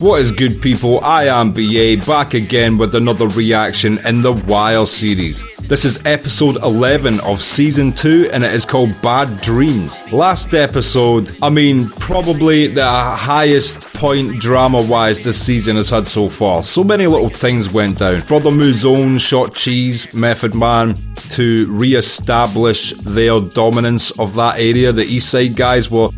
What is good, people? I am BA, back again with another reaction in the Wire series. This is episode 11 of season 2 and it is called Bad Dreams. Last episode, probably the highest point drama-wise this season has had so far. So many little things went down. Brother Mouzone shot Cheese, Method Man, to re-establish their dominance of that area. The East Side guys were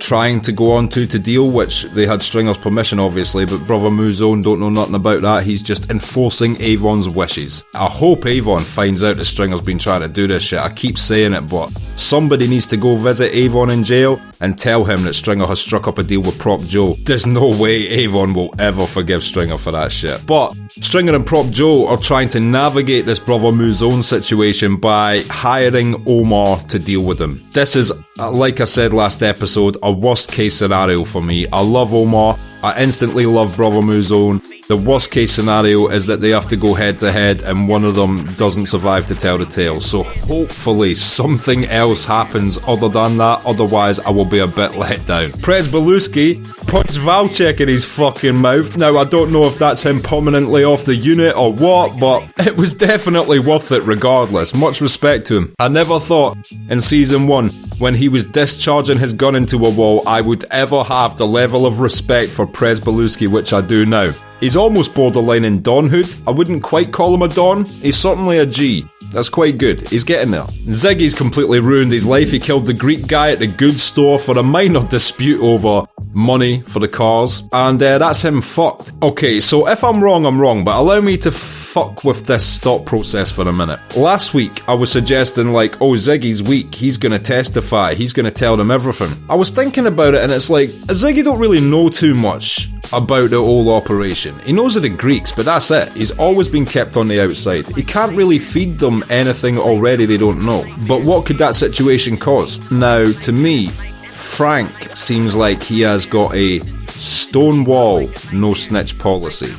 trying to go on to deal, which they had Stringer's permission obviously, but Brother Mouzone don't know nothing about that. He's just enforcing Avon's wishes. I hope Avon finds out that Stringer's been trying to do this shit. I keep saying it, but somebody needs to go visit Avon in jail and tell him that Stringer has struck up a deal with Prop Joe. There's no way Avon will ever forgive Stringer for that shit. But Stringer and Prop Joe are trying to navigate this Brother Mouzone situation by hiring Omar to deal with them. This is, like I said last episode, a worst case scenario for me. I love Omar. I instantly love Brother Mouzone. The worst case scenario is that they have to go head to head and one of them doesn't survive to tell the tale. So hopefully something else happens other than that, otherwise I will be a bit let down. Prez Beluski punched Valchek in his fucking mouth. Now I don't know if that's him permanently off the unit or what, but it was definitely worth it regardless. Much respect to him. I never thought in season 1 when he was discharging his gun into a wall I would ever have the level of respect for Prez Beluski which I do now. He's almost borderline in Donhood. I wouldn't quite call him a Don. He's certainly a G. That's quite good. He's getting there. Ziggy's completely ruined his life. He killed the Greek guy at the goods store for a minor dispute over money for the cars. And that's him fucked. Okay, so if I'm wrong, but allow me to fuck with this thought process for a minute. Last week, I was suggesting like, oh, Ziggy's weak. He's gonna testify. He's gonna tell them everything. I was thinking about it and it's like, Ziggy don't really know too much about the whole operation. He knows of the Greeks, but that's it. He's always been kept on the outside. He can't really feed them anything already they don't know. But what could that situation cause? Now, to me, Frank seems like he has got a stonewall, no snitch policy.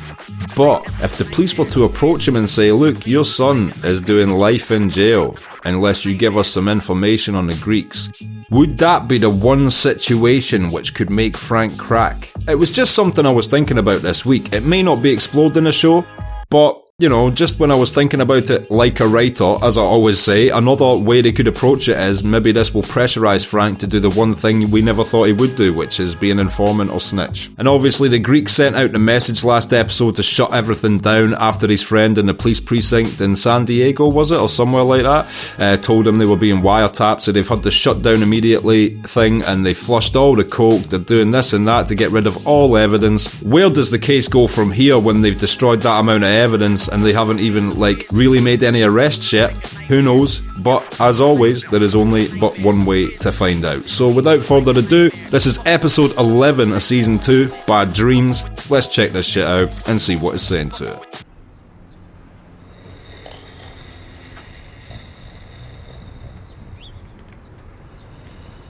But if the police were to approach him and say, look, your son is doing life in jail unless you give us some information on the Greeks, would that be the one situation which could make Frank crack? It was just something I was thinking about this week. It may not be explored in the show, but you know, just when I was thinking about it like a writer, as I always say, another way they could approach it is maybe this will pressurise Frank to do the one thing we never thought he would do, which is be an informant or snitch. And obviously the Greek sent out the message last episode to shut everything down after his friend in the police precinct in San Diego, was it, or somewhere like that, told him they were being wiretapped, so they've had the shut down immediately thing, and they flushed all the coke, they're doing this and that to get rid of all evidence. Where does the case go from here when they've destroyed that amount of evidence and they haven't even really made any arrests yet? Who knows? But as always, there is only but one way to find out. So without further ado, this is episode 11 of season 2, Bad Dreams. Let's check this shit out and see what it's saying to it.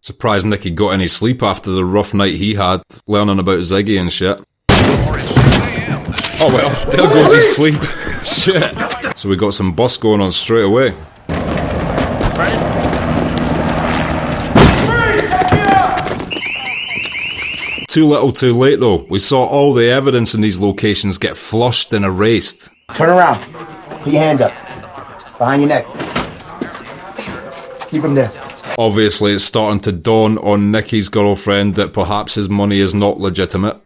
Surprised Nicky got any sleep after the rough night he had, learning about Ziggy and shit. Oh well, there goes his sleep. Shit. So we got some bus going on straight away. Too little too late though. We saw all the evidence in these locations get flushed and erased. Turn around. Put your hands up. Behind your neck. Keep them there. Obviously it's starting to dawn on Nicky's girlfriend that perhaps his money is not legitimate.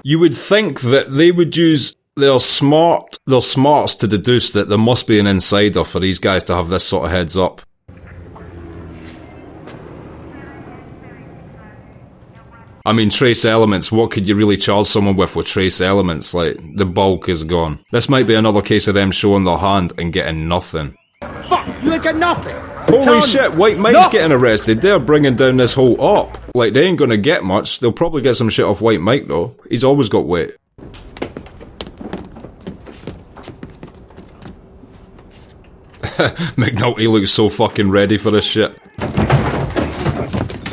You would think that they would use their smarts to deduce that there must be an insider for these guys to have this sort of heads up. I mean, trace elements, what could you really charge someone with trace elements? Like, the bulk is gone. This might be another case of them showing their hand and getting nothing. Fuck, you ain't got nothing! Holy shit, White Mike's getting arrested. They're bringing down this whole op. Like, they ain't gonna get much. They'll probably get some shit off White Mike though. He's always got weight. McNulty looks so fucking ready for this shit.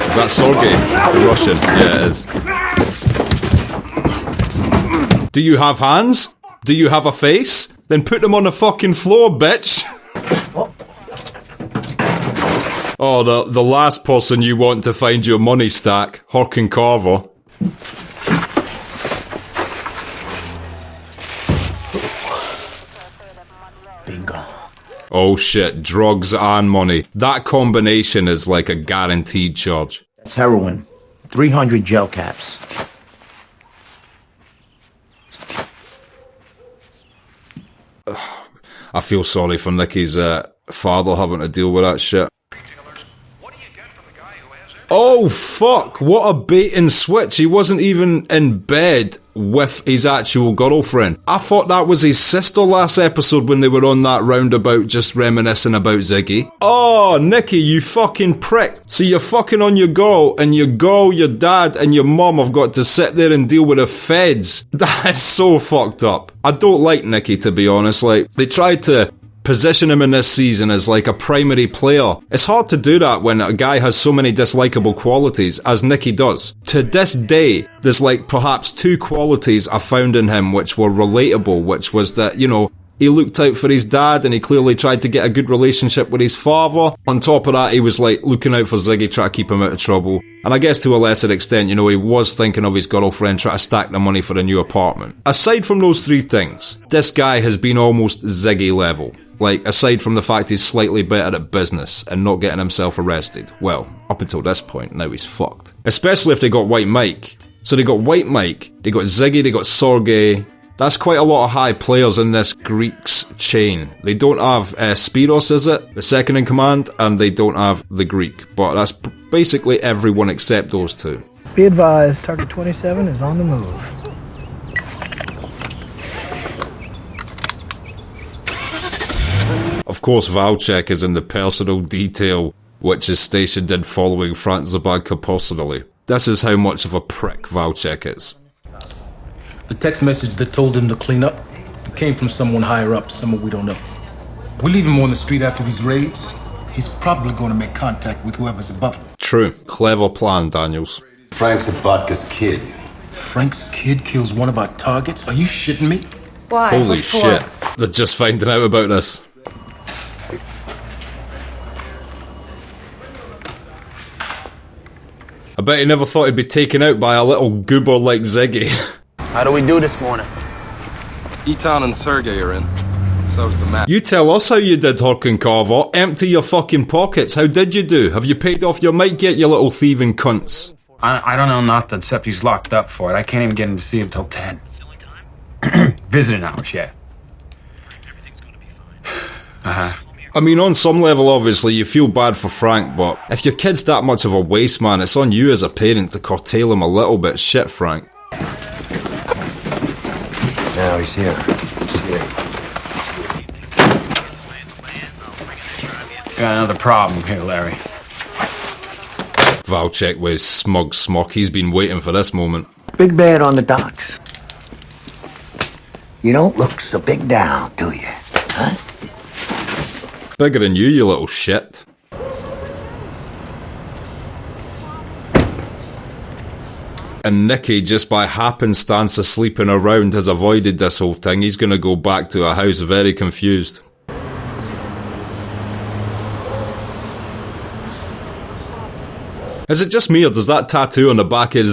Is that Sergey, the Russian? Yeah, it is. Do you have hands? Do you have a face? Then put them on the fucking floor, bitch! Oh, the last person you want to find your money stack, Horkin Carver. Bingo. Oh shit, drugs and money. That combination is like a guaranteed charge. That's heroin. 300 gel caps. I feel sorry for Nicky's father having to deal with that shit. Oh fuck, what a bait and switch. He wasn't even in bed with his actual girlfriend. I thought that was his sister last episode when they were on that roundabout just reminiscing about Ziggy. Oh, Nicky, you fucking prick. So you're fucking on your girl, and your girl, your dad, and your mum have got to sit there and deal with the feds. That is so fucked up. I don't like Nicky, to be honest. Like, they tried to position him in this season as like a primary player. It's hard to do that when a guy has so many dislikable qualities as Nicky does. To this day, there's like perhaps 2 qualities I found in him which were relatable, which was that, you know, he looked out for his dad and he clearly tried to get a good relationship with his father. On top of that, he was like looking out for Ziggy, trying to keep him out of trouble. And I guess to a lesser extent, you know, he was thinking of his girlfriend, trying to stack the money for a new apartment. Aside from those 3 things, this guy has been almost Ziggy level. Like, aside from the fact he's slightly better at business and not getting himself arrested. Well, up until this point, now he's fucked. Especially if they got White Mike. So they got White Mike, they got Ziggy, they got Sergey. That's quite a lot of high players in this Greeks chain. They don't have Spiros, is it? The second in command, and they don't have the Greek. But that's basically everyone except those 2. Be advised, Target 27 is on the move. Of course, Valchek is in the personal detail, which is stationed in following Frank Zabagka personally. This is how much of a prick Valchek is. The text message that told him to clean up came from someone higher up, someone we don't know. We leave him on the street after these raids, he's probably going to make contact with whoever's above him. True. Clever plan, Daniels. Frank's Zabotka's kid. Frank's kid kills one of our targets? Are you shitting me? Why? Holy What for? shit. They're just finding out about this. I bet he never thought he'd be taken out by a little goober like Ziggy. How do we do this morning? Eton and Sergey are in. So's the map. You tell us how you did, Horkin Carver. Empty your fucking pockets. How did you do? Have you paid off your might yet, you little thieving cunts? I don't know nothing except he's locked up for it. I can't even get him to see him till 10. Visiting hours, yeah. Uh-huh. I mean, on some level, obviously, you feel bad for Frank, but if your kid's that much of a waste man, it's on you as a parent to curtail him a little bit. Shit, Frank. Now he's here. He's here. Got another problem here, Larry. Valchek with his smug smock. He's been waiting for this moment. Big bad on the docks. You don't look so big down, do you? Huh? Bigger than you little shit. And Nicky, just by happenstance of sleeping around, has avoided this whole thing. He's gonna go back to a house very confused. Is it just me, or does that tattoo on the back of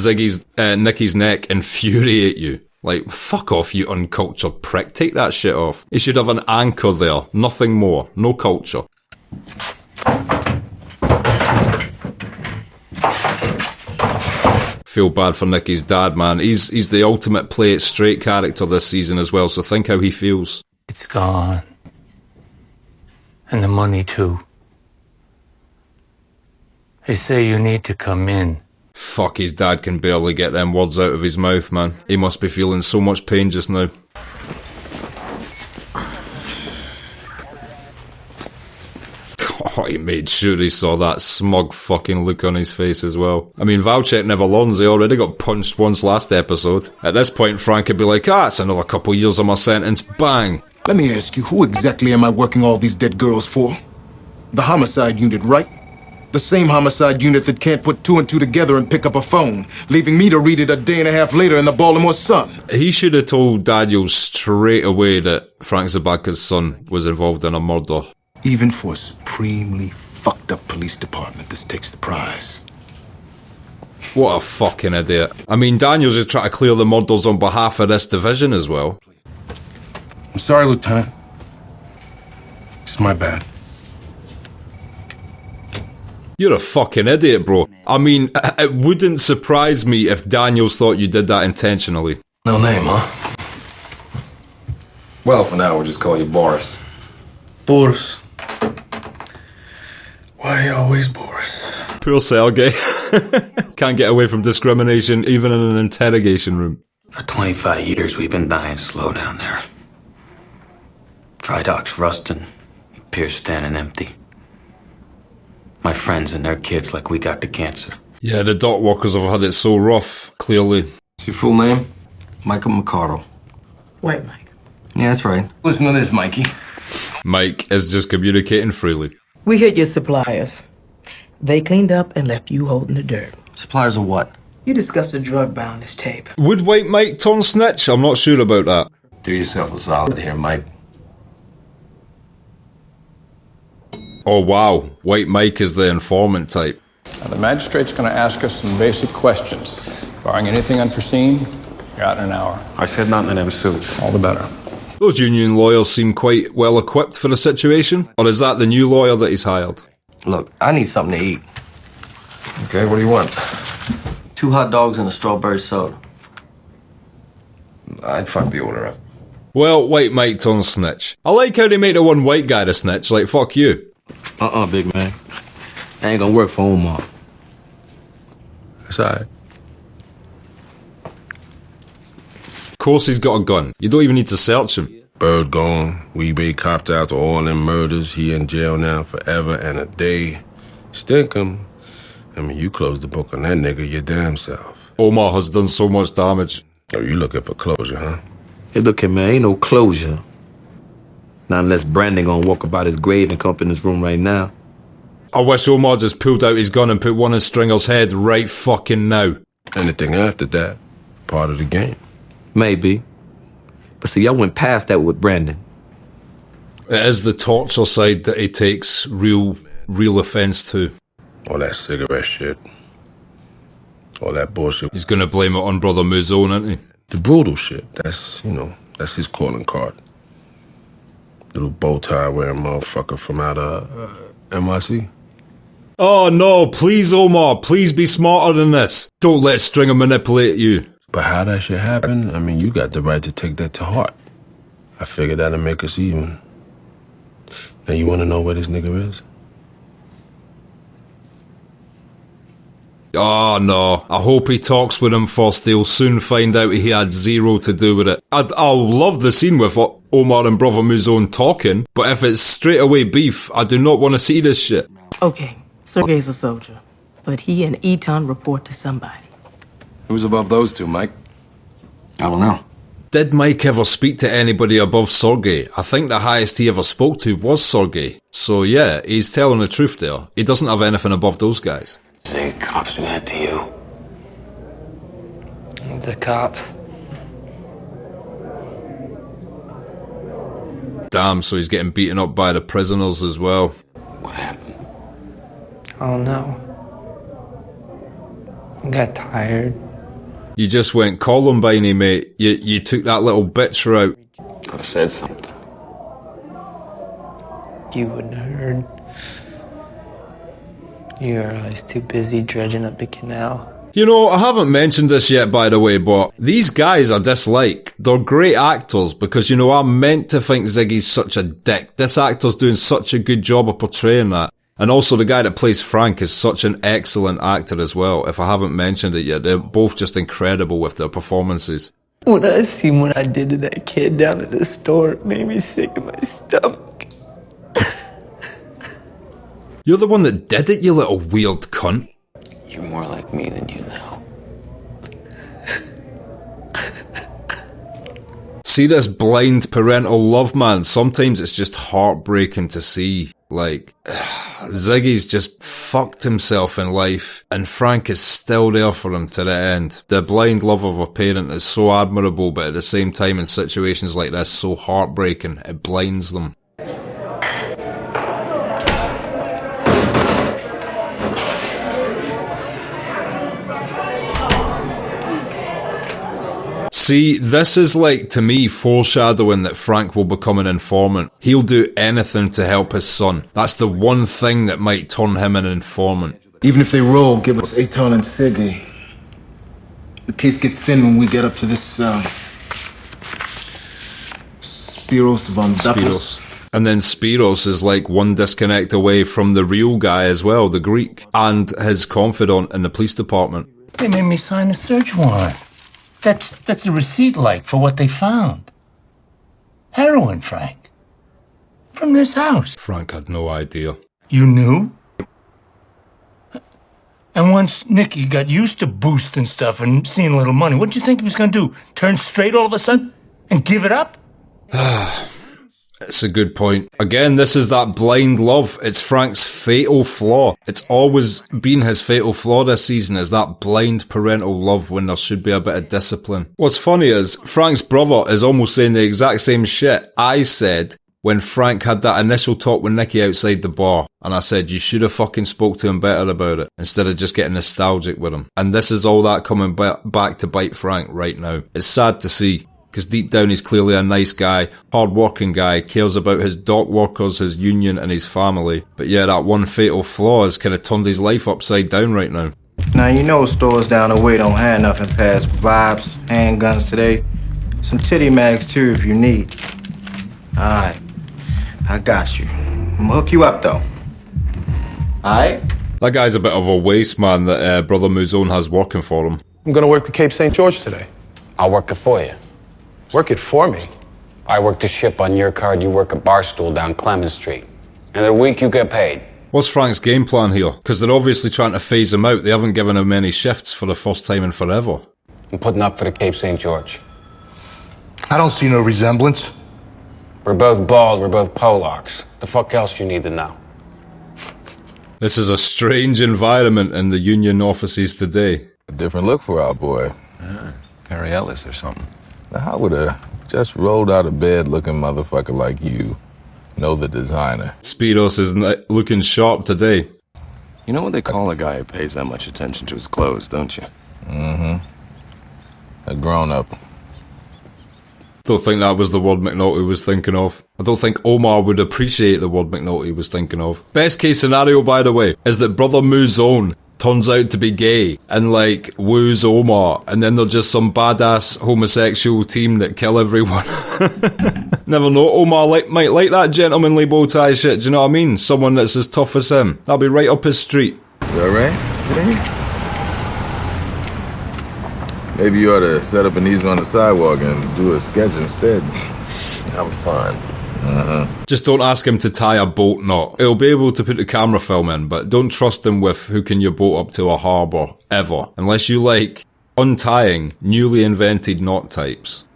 Nicky's neck infuriate you? Like, fuck off, you uncultured prick. Take that shit off. You should have an anchor there. Nothing more. No culture. Feel bad for Nicky's dad, man. He's the ultimate play it straight character this season as well, so think how he feels. It's gone. And the money too. They say you need to come in. Fuck, his dad can barely get them words out of his mouth, man. He must be feeling so much pain just now. Oh, he made sure he saw that smug fucking look on his face as well. I mean, Valchek never learns. He already got punched once last episode. At this point, Frank would be like, it's another couple years of my sentence. Bang. Let me ask you, who exactly am I working all these dead girls for? The homicide unit, right? The same homicide unit that can't put 2 and 2 together and pick up a phone, leaving me to read it a day and a half later in the Baltimore Sun. He should have told Daniel straight away that Frank Zabaka's son was involved in a murder. Even for supremely fucked up police department, this takes the prize. What a fucking idiot. I mean, Daniel's just trying to clear the murders on behalf of this division as well. I'm sorry, Lieutenant. It's my bad. You're a fucking idiot, bro. I mean, it wouldn't surprise me if Daniels thought you did that intentionally. No name, huh? Well, for now, we'll just call you Boris. Boris. Why always Boris? Poor Sergey. Can't get away from discrimination even in an interrogation room. For 25 years, we've been dying slow down there. Dry docks rusting, piers standing empty. My friends and their kids like we got the cancer. Yeah, the dock workers have had it so rough, clearly. What's your full name? Michael McCardle. Wait, Mike. Yeah, that's right. Listen to this, Mikey. Mike is just communicating freely. We hit your suppliers. They cleaned up and left you holding the dirt. Suppliers of what? You discussed a drug bound on this tape. Would White Mike turn snitch? I'm not sure about that. Do yourself a solid here, Mike. Oh wow, White Mike is the informant type. Now, the magistrate's going to ask us some basic questions. Barring anything unforeseen, you're out in an hour. I said nothing to them suits. All the better. Those union lawyers seem quite well equipped for the situation, or is that the new lawyer that he's hired? Look, I need something to eat. Okay, what do you want? 2 hot dogs and a strawberry soda. I'd fuck the order up. Well, White Mike turns snitch. I like how they make the one white guy the snitch, like fuck you. Big man. That ain't gonna work for Omar. That's alright. Of course he's got a gun. You don't even need to search him. Bird gone. Weebay copped out to all them murders. He in jail now forever and a day. Stinkum. I mean, you closed the book on that nigga your damn self. Omar has done so much damage. Oh, you looking for closure, huh? Hey, look here, man. Ain't no closure. Not unless Brandon gonna walk about his grave and come up in this room right now. I wish Omar just pulled out his gun and put one in Stringer's head right fucking now. Anything after that, part of the game. Maybe. But see, y'all went past that with Brandon. It is the torture side that he takes real offence to. All that cigarette shit. All that bullshit. He's gonna blame it on Brother Mouzone, isn't he? The brutal shit. That's, that's his calling card. Little bow tie wearing motherfucker from out of NYC. Oh no, please Omar, please be smarter than this. Don't let Stringer manipulate you. But how that shit happen, I mean, you got the right to take that to heart. I figured that'll make us even. Now you wanna know where this nigga is? Oh no, I hope he talks with him first. He'll soon find out he had zero to do with it. I'll love the scene with Omar and Brother Mouzone talking, but if it's straight away beef, I do not want to see this shit. Okay, Sergey's a soldier, but he and Eton report to somebody. Who's above those two, Mike? I don't know. Did Mike ever speak to anybody above Sergey? I think the highest he ever spoke to was Sergey. So yeah, he's telling the truth there. He doesn't have anything above those guys. Say cops do that to you. The cops. Damn, so he's getting beaten up by the prisoners as well. What happened? Oh no. I got tired. You just went Columbine, mate. You took that little bitch route. Could have said something. You wouldn't have heard. You were always too busy dredging up the canal. You know, I haven't mentioned this yet, by the way, but these guys I dislike. They're great actors because, I'm meant to think Ziggy's such a dick. This actor's doing such a good job of portraying that. And also the guy that plays Frank is such an excellent actor as well. If I haven't mentioned it yet, they're both just incredible with their performances. When I seen what I did to that kid down at the store, it made me sick to my stomach. You're the one that did it, you little weird cunt. You're more like me than you know. See this blind parental love, man? Sometimes it's just heartbreaking to see. Like, Ziggy's just fucked himself in life, and Frank is still there for him to the end. The blind love of a parent is so admirable, but at the same time in situations like this, so heartbreaking, it blinds them. See, this is like, to me, foreshadowing that Frank will become an informant. He'll do anything to help his son. That's the one thing that might turn him an informant. Even if they roll, give us Eitan and Sergey. The case gets thin when we get up to this, Spiros von Daplos. And then Spiros is like one disconnect away from the real guy as well, the Greek, and his confidant in the police department. They made me sign a search warrant. That's a receipt, like, for what they found. Heroin, Frank. From this house. Frank had no idea. You knew? And once Nicky got used to boosting stuff and seeing a little money, what did you think he was going to do? Turn straight all of a sudden? And give it up? It's a good point. Again, this is that blind love. It's Frank's fatal flaw. It's always been his fatal flaw this season, is that blind parental love when there should be a bit of discipline. What's funny is, Frank's brother is almost saying the exact same shit I said when Frank had that initial talk with Nicky outside the bar. And I said, you should have fucking spoke to him better about it, instead of just getting nostalgic with him. And this is all that coming back to bite Frank right now. It's sad to see. Because deep down he's clearly a nice guy, hard-working guy, cares about his dock workers, his union and his family. But yeah, that one fatal flaw has kind of turned his life upside down right now. Now, you know stores down the way don't have nothing past vibes, handguns today. Some titty mags too if you need. Alright, I got you. I'm gonna hook you up though. Alright? That guy's a bit of a waste man that Brother Mouzone has working for him. I'm gonna work the Cape St. George today. I'll work it for you. Work it for me? I work the ship on your card, you work a barstool down Clemens Street. And in a week you get paid. What's Frank's game plan here? Because they're obviously trying to phase him out. They haven't given him any shifts for the first time in forever. I'm putting up for the Cape St. George. I don't see no resemblance. We're both bald, we're both Polacks. The fuck else you need to know? This is a strange environment in the union offices today. A different look for our boy. Harry Ellis or something. Now, how would a just rolled out of bed looking motherfucker like you know the designer? Spiros is looking sharp today. You know what they call a guy who pays that much attention to his clothes, don't you? Mm-hmm. A grown-up. Don't think that was the word McNulty was thinking of. I don't think Omar would appreciate the word McNulty was thinking of. Best case scenario, by the way, is that Brother Mouzone turns out to be gay and like woos Omar, and then they're just some badass homosexual team that kill everyone. Never know, Omar might like that gentlemanly bow tie shit, do you know what I mean? Someone that's as tough as him. That'll be right up his street. You alright? Maybe you ought to set up an easel on the sidewalk and do a sketch instead. I'm fine. Just don't ask him to tie a boat knot. He'll be able to put the camera film in, but don't trust him with hooking your boat up to a harbour, ever. Unless you like untying newly invented knot types.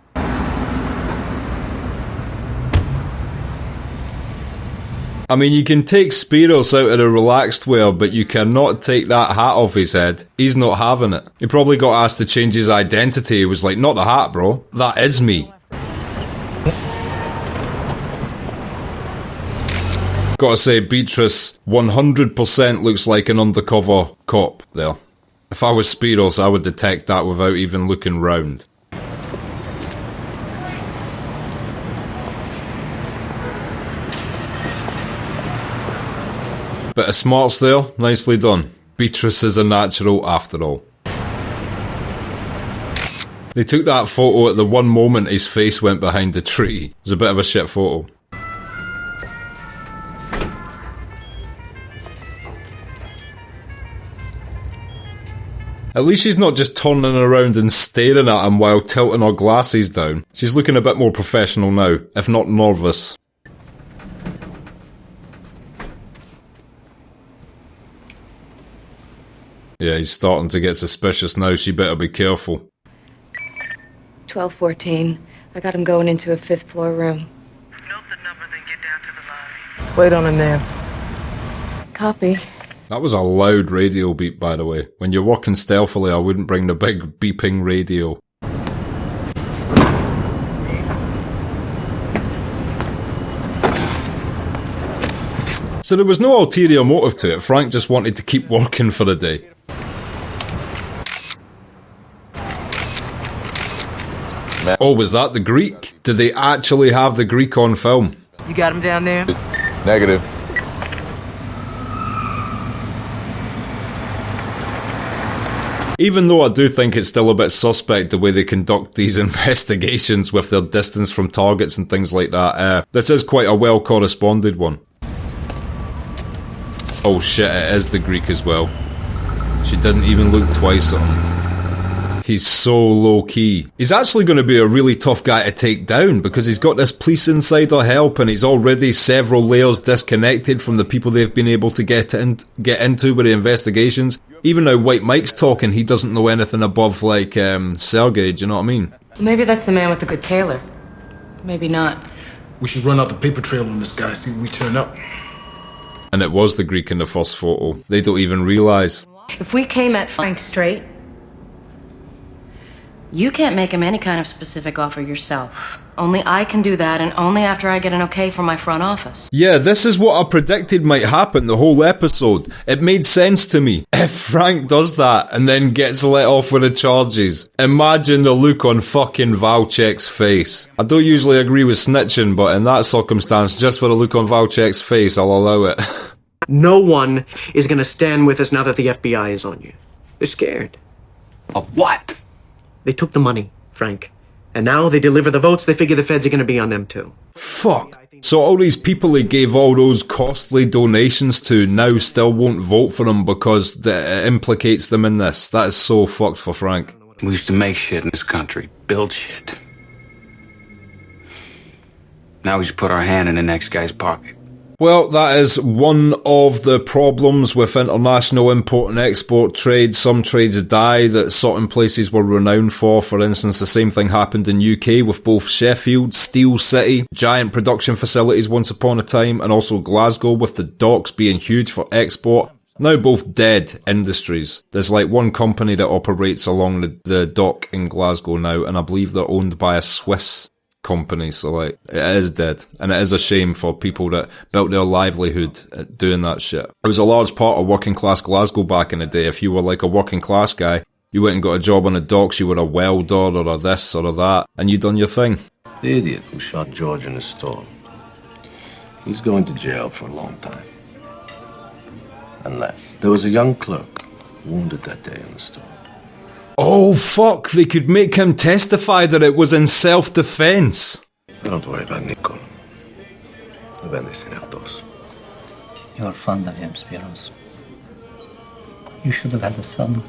I mean, you can take Spiros out of the relaxed wear, but you cannot take that hat off his head. He's not having it. He probably got asked to change his identity. He was like, not the hat, bro. That is me. Gotta say, Beatrice 100% looks like an undercover cop there. If I was Spiros, I would detect that without even looking round. Bit of smarts there, nicely done. Beatrice is a natural after all. They took that photo at the one moment his face went behind the tree. It was a bit of a shit photo. At least she's not just turning around and staring at him while tilting her glasses down. She's looking a bit more professional now, if not nervous. Yeah, he's starting to get suspicious now. She better be careful. 1214. I got him going into a 5th floor room. Wait on him there. Copy. That was a loud radio beep, by the way. When you're working stealthily, I wouldn't bring the big beeping radio. So there was no ulterior motive to it. Frank just wanted to keep working for the day. man. Oh, was that the Greek? Did they actually have the Greek on film? You got him down there? Negative. Even though I do think it's still a bit suspect the way they conduct these investigations with their distance from targets and things like that, this is quite a well corresponded one. Oh shit, it is the Greek as well. She didn't even look twice at him. He's so low key. He's actually going to be a really tough guy to take down because he's got this police insider help and he's already several layers disconnected from the people they've been able to get into with the investigations. Even now White Mike's talking, he doesn't know anything above like Sergey, do you know what I mean? Maybe that's the man with the good tailor. Maybe not. We should run out the paper trail on this guy, see when we turn up. And it was the Greek in the first photo. They don't even realise. If we came at Frank straight, you can't make him any kind of specific offer yourself. Only I can do that, and only after I get an okay from my front office. Yeah, this is what I predicted might happen the whole episode. It made sense to me. If Frank does that and then gets let off with the charges, imagine the look on fucking Valchek's face. I don't usually agree with snitching, but in that circumstance, just for the look on Valchek's face, I'll allow it. No one is gonna stand with us now that the FBI is on you. They're scared. Of what? They took the money, Frank. And now they deliver the votes, they figure the feds are gonna be on them too. Fuck. So all these people he gave all those costly donations to now still won't vote for him because it implicates them in this. That is so fucked for Frank. We used to make shit in this country, build shit. Now we just put our hand in the next guy's pocket. Well, that is one of the problems with international import and export trade. Some trades die that certain places were renowned for. For instance, the same thing happened in UK with both Sheffield, Steel City, giant production facilities once upon a time, and also Glasgow with the docks being huge for export. Now both dead industries. There's like one company that operates along the dock in Glasgow now, and I believe they're owned by a Swiss company, so like, it is dead. And it is a shame for people that built their livelihood at doing that shit. It was a large part of working class Glasgow back in the day. If you were like a working class guy, you went and got a job on the docks, you were a welder or a this or a that, and you done your thing. The idiot who shot George in the store. He's going to jail for a long time. Unless there was a young clerk wounded that day in the store. Oh fuck, they could make him testify that it was in self-defense. Don't worry about Nico. No bendecen a todos. You're fond of him, Spiros. You should have had a son.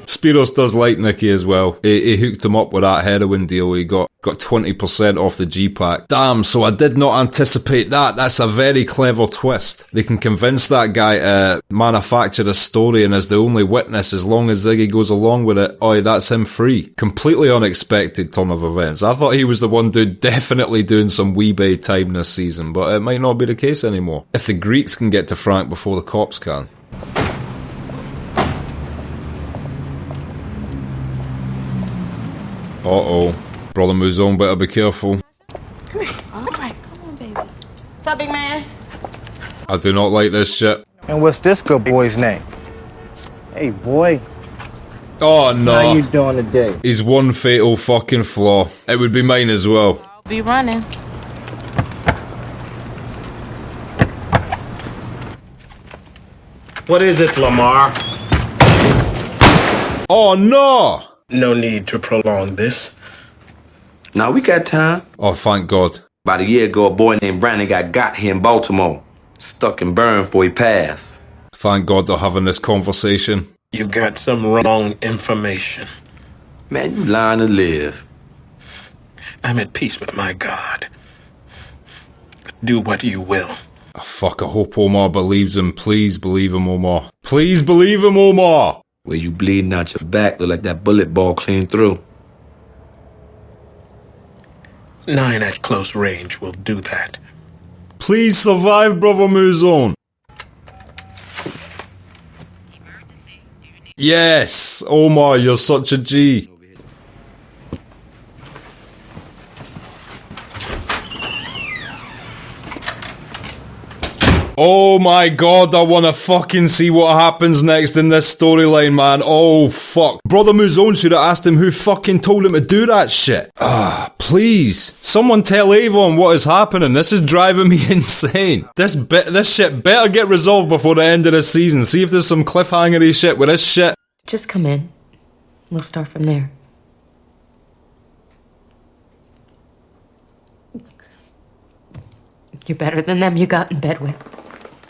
Spiros does like Nicky as well. He hooked him up with that heroin deal. He got 20% off the G-Pack. Damn, so I did not anticipate that. That's a very clever twist. They can convince that guy to manufacture a story and as the only witness, as long as Ziggy goes along with it, oi, that's him free. Completely unexpected turn of events. I thought he was the one dude definitely doing some weebay time this season, but it might not be the case anymore. If the Greeks can get to Frank before the cops can. Uh-oh. Brother Mouzone, better be careful. All right, come on, baby. What's up, big man? I do not like this shit. And what's this good boy's name? Hey, boy. Oh, no. How you doing today? He's one fatal fucking flaw. It would be mine as well. I'll be running. What is it, Lamar? Oh, no! No need to prolong this. Now we got time. Oh, thank God. About a year ago, a boy named Brandon got here in Baltimore. Stuck and burned before he passed. Thank God they're having this conversation. You got some wrong information. Man, you lying to live. I'm at peace with my God. Do what you will. Oh, fuck, I hope Omar believes him. Please believe him, Omar. Please believe him, Omar! Where you bleeding out your back look like that bullet ball clean through. 9 at close range will do that. Please survive, Brother Mouzone. Yes! Omar, you're such a G. Oh my god, I wanna fucking see what happens next in this storyline, man. Oh fuck. Brother Mouzone should have asked him who fucking told him to do that shit. Please. Someone tell Avon what is happening. This is driving me insane. This shit better get resolved before the end of the season. See if there's some cliffhangery shit with this shit. Just come in. We'll start from there. You're better than them you got in bed with.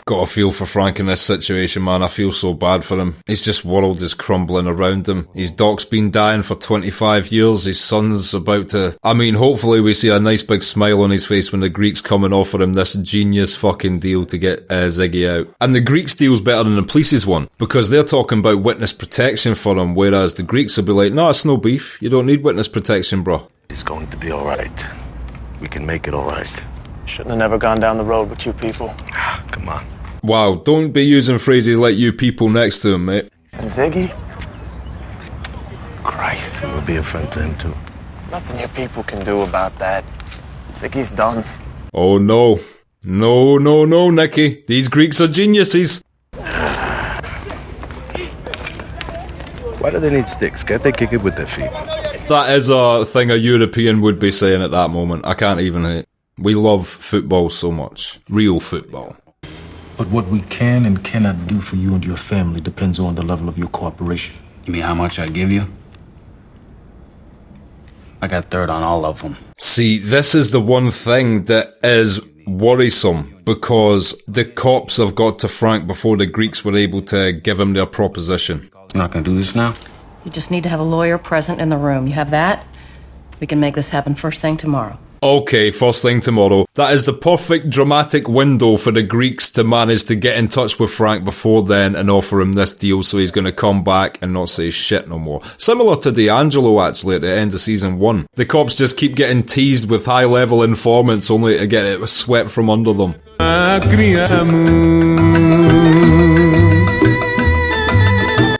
Got a feel for Frank in this situation, man. I feel so bad for him. His just world is crumbling around him. His doc's been dying for 25 years. His son's about to... I mean, hopefully we see a nice big smile on his face when the Greeks come and offer him this genius fucking deal to get Ziggy out. And the Greeks deal's better than the police's one, because they're talking about witness protection for him, whereas the Greeks will be like, no, it's no beef. You don't need witness protection, bro. It's going to be alright. We can make it alright. Shouldn't have never gone down the road with you people. Come on. Wow, don't be using phrases like you people next to him, mate. And Ziggy? Christ, we'll be a friend to him too. Nothing your people can do about that. Ziggy's done. Oh no. No, no, no, Nicky. These Greeks are geniuses. Why do they need sticks? Can't they kick it with their feet? That is a thing a European would be saying at that moment. I can't even hate. We love football so much. Real football. But what we can and cannot do for you and your family depends on the level of your cooperation. You mean how much I give you? I got third on all of them. See, this is the one thing that is worrisome, because the cops have got to Frank before the Greeks were able to give him their proposition. You're not gonna do this now? You just need to have a lawyer present in the room. You have that? We can make this happen first thing tomorrow. Okay, first thing tomorrow. That is the perfect dramatic window for the Greeks to manage to get in touch with Frank before then and offer him this deal, so he's going to come back and not say shit no more. Similar to D'Angelo, actually, at the end of season 1. The cops just keep getting teased with high-level informants only to get it swept from under them.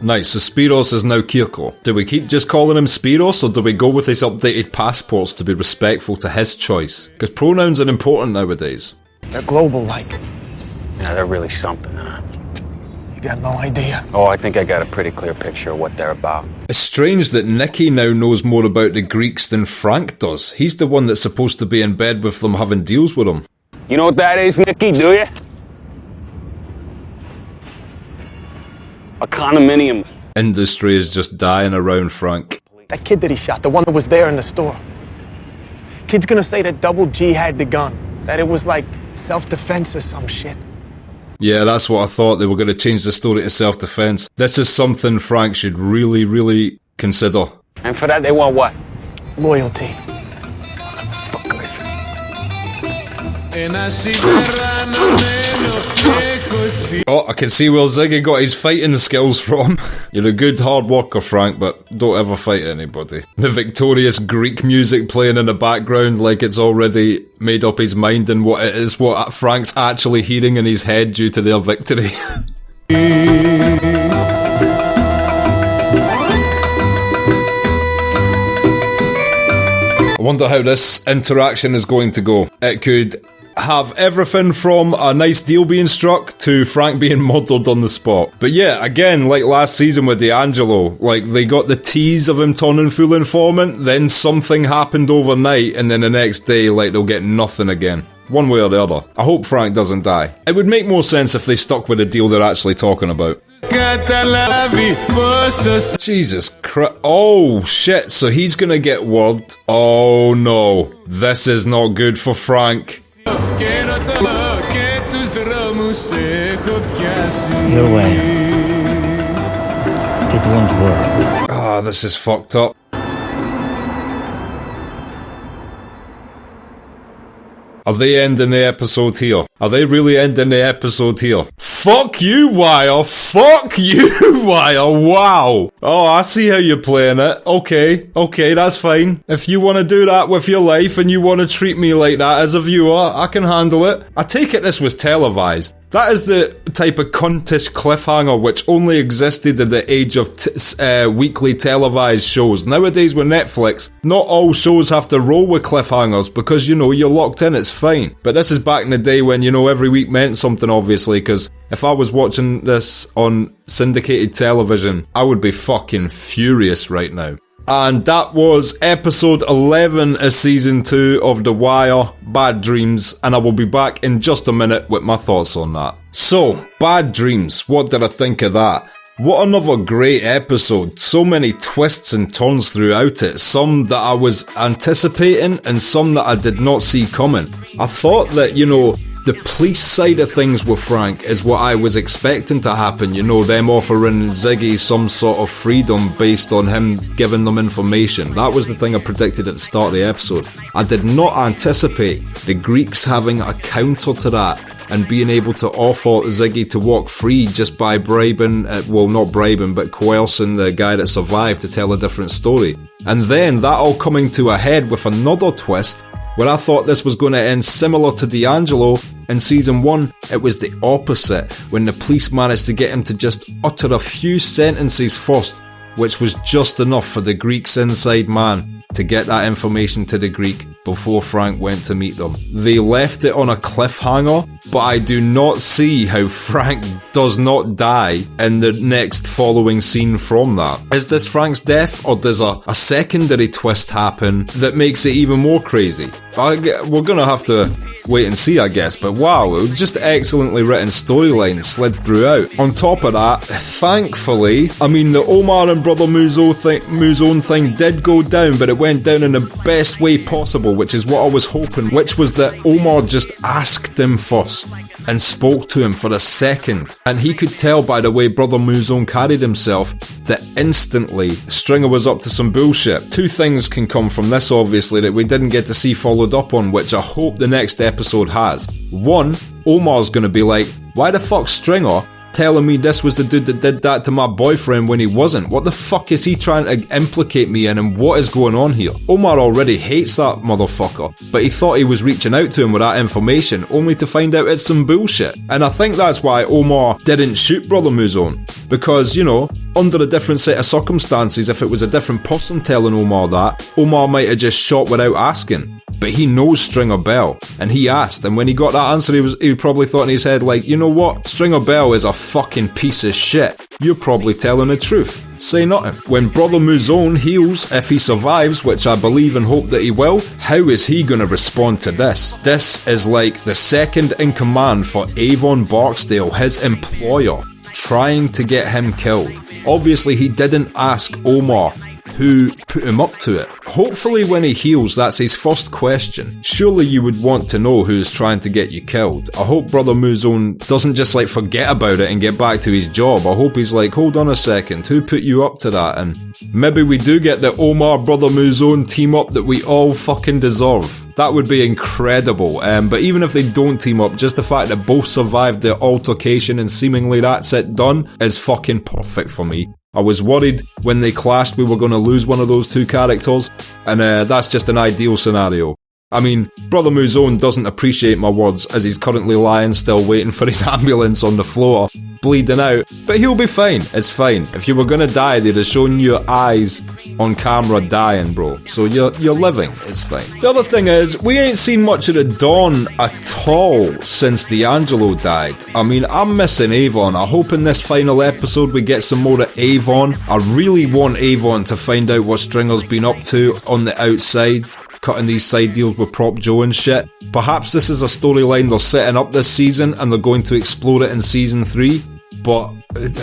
Nice, so Spiros is now Kirko. Do we keep just calling him Spiros, or do we go with his updated passports to be respectful to his choice? Because pronouns are important nowadays. They're global, like. Yeah, they're really something, huh? You got no idea. Oh, I think I got a pretty clear picture of what they're about. It's strange that Nicky now knows more about the Greeks than Frank does. He's the one that's supposed to be in bed with them, having deals with them. You know what that is, Nicky, do you? A condominium. Industry is just dying around Frank. That kid that he shot, the one that was there in the store. Kid's gonna say that Double G had the gun. That it was like self-defense or some shit. Yeah, that's what I thought. They were going to change the story to self-defense. This is something Frank should really, really consider. And for that, they want what? Loyalty. Oh, I can see where Ziggy got his fighting skills from. You're a good hard worker, Frank, but don't ever fight anybody. The victorious Greek music playing in the background like it's already made up his mind and what it is, what Frank's actually hearing in his head due to their victory. I wonder how this interaction is going to go. It could have everything from a nice deal being struck to Frank being murdered on the spot. But yeah, again, like last season with D'Angelo, like they got the tease of him turning full informant, then something happened overnight, and then the next day, like, they'll get nothing again. One way or the other. I hope Frank doesn't die. It would make more sense if they stuck with the deal they're actually talking about. Jesus Christ. Oh shit, so he's gonna get word. Oh no. This is not good for Frank. Your way. It won't work. Ah, this is fucked up. Are they ending the episode here? Are they really ending the episode here? Fuck you, Wire. Fuck you, Wire. Wow. Oh, I see how you're playing it. Okay, that's fine. If you want to do that with your life and you want to treat me like that as a viewer, I can handle it. I take it this was televised. That is the type of cuntish cliffhanger which only existed in the age of weekly televised shows. Nowadays with Netflix, not all shows have to roll with cliffhangers because, you know, you're locked in, it's fine. But this is back in the day when, you know, every week meant something, obviously, because if I was watching this on syndicated television, I would be fucking furious right now. And that was episode 11 of season 2 of The Wire, Bad Dreams, and I will be back in just a minute with my thoughts on that. So, Bad Dreams, what did I think of that? What another great episode. So many twists and turns throughout it. Some that I was anticipating and some that I did not see coming. I thought that, you know, the police side of things with Frank is what I was expecting to happen, you know, them offering Ziggy some sort of freedom based on him giving them information. That was the thing I predicted at the start of the episode. I did not anticipate the Greeks having a counter to that and being able to offer Ziggy to walk free just by bribing, well, not bribing, but coercing the guy that survived to tell a different story. And then that all coming to a head with another twist where I thought this was going to end similar to D'Angelo in season 1, it was the opposite, when the police managed to get him to just utter a few sentences first, which was just enough for the Greek's inside man to get that information to the Greek before Frank went to meet them. They left it on a cliffhanger, but I do not see how Frank does not die in the next following scene from that. Is this Frank's death, or does a secondary twist happen that makes it even more crazy? We're gonna have to wait and see, I guess, but wow, it was just excellently written storyline slid throughout. On top of that, thankfully, I mean, the Omar and Brother Mouzone thing did go down, but it went down in the best way possible, which is what I was hoping, which was that Omar just asked him first and spoke to him for a second, and he could tell by the way Brother Mouzone carried himself that instantly Stringer was up to some bullshit. Two things can come from this, obviously, that we didn't get to see followed up on, which I hope the next episode has. One, Omar's gonna be like, why the fuck Stringer telling me this was the dude that did that to my boyfriend when he wasn't? What the fuck is he trying to implicate me in, and what is going on here? Omar already hates that motherfucker, but he thought he was reaching out to him with that information, only to find out it's some bullshit. And I think that's why Omar didn't shoot Brother Mouzone, because, you know, under a different set of circumstances, if it was a different person telling Omar that, Omar might have just shot without asking. But he knows Stringer Bell, and he asked, and when he got that answer, he probably thought in his head, like, you know what, Stringer Bell is a fucking piece of shit. You're probably telling the truth. Say nothing. When Brother Mouzone heals, if he survives, which I believe and hope that he will, how is he gonna respond to this? This is like the second in command for Avon Barksdale, his employer, trying to get him killed. Obviously, he didn't ask Omar who put him up to it. Hopefully when he heals, that's his first question. Surely you would want to know who's trying to get you killed. I hope Brother Mouzone doesn't just like forget about it and get back to his job. I hope he's like, hold on a second, who put you up to that? And maybe we do get the Omar Brother Mouzone team up that we all fucking deserve. That would be incredible. But even if they don't team up, just the fact that both survived the altercation and seemingly that's it done is fucking perfect for me. I was worried when they clashed we were going to lose one of those two characters, and that's just an ideal scenario. I mean, Brother Mouzone doesn't appreciate my words as he's currently lying still waiting for his ambulance on the floor, bleeding out, but he'll be fine, it's fine. If you were gonna die, they'd have shown your eyes on camera dying, bro. So you're living, it's fine. The other thing is, we ain't seen much of the Dawn at all since D'Angelo died. I mean, I'm missing Avon. I hope in this final episode we get some more of Avon. I really want Avon to find out what Stringer's been up to on the outside, cutting these side deals with Prop Joe and shit. Perhaps this is a storyline they're setting up this season and they're going to explore it in season 3. But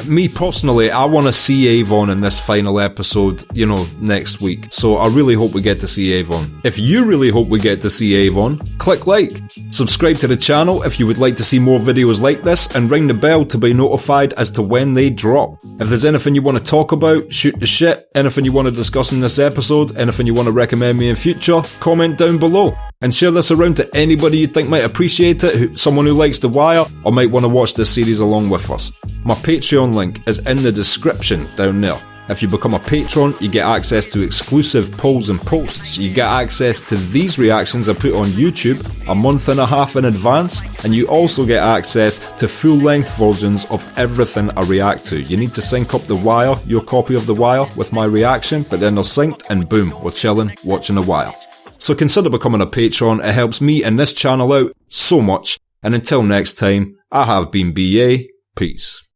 me personally, I want to see Avon in this final episode, you know, next week. So I really hope we get to see Avon. If you really hope we get to see Avon, click like. Subscribe to the channel if you would like to see more videos like this, and ring the bell to be notified as to when they drop. If there's anything you want to talk about, shoot the shit, anything you want to discuss in this episode, anything you want to recommend me in future, comment down below. And share this around to anybody you think might appreciate it, someone who likes The Wire, or might want to watch this series along with us. My Patreon link is in the description down there. If you become a patron, you get access to exclusive polls and posts, you get access to these reactions I put on YouTube a month and a half in advance, and you also get access to full-length versions of everything I react to. You need to sync up The Wire, your copy of The Wire, with my reaction, but then they're synced and boom, we're chilling, watching The Wire. So consider becoming a patron, it helps me and this channel out so much, and until next time, I have been BA, peace.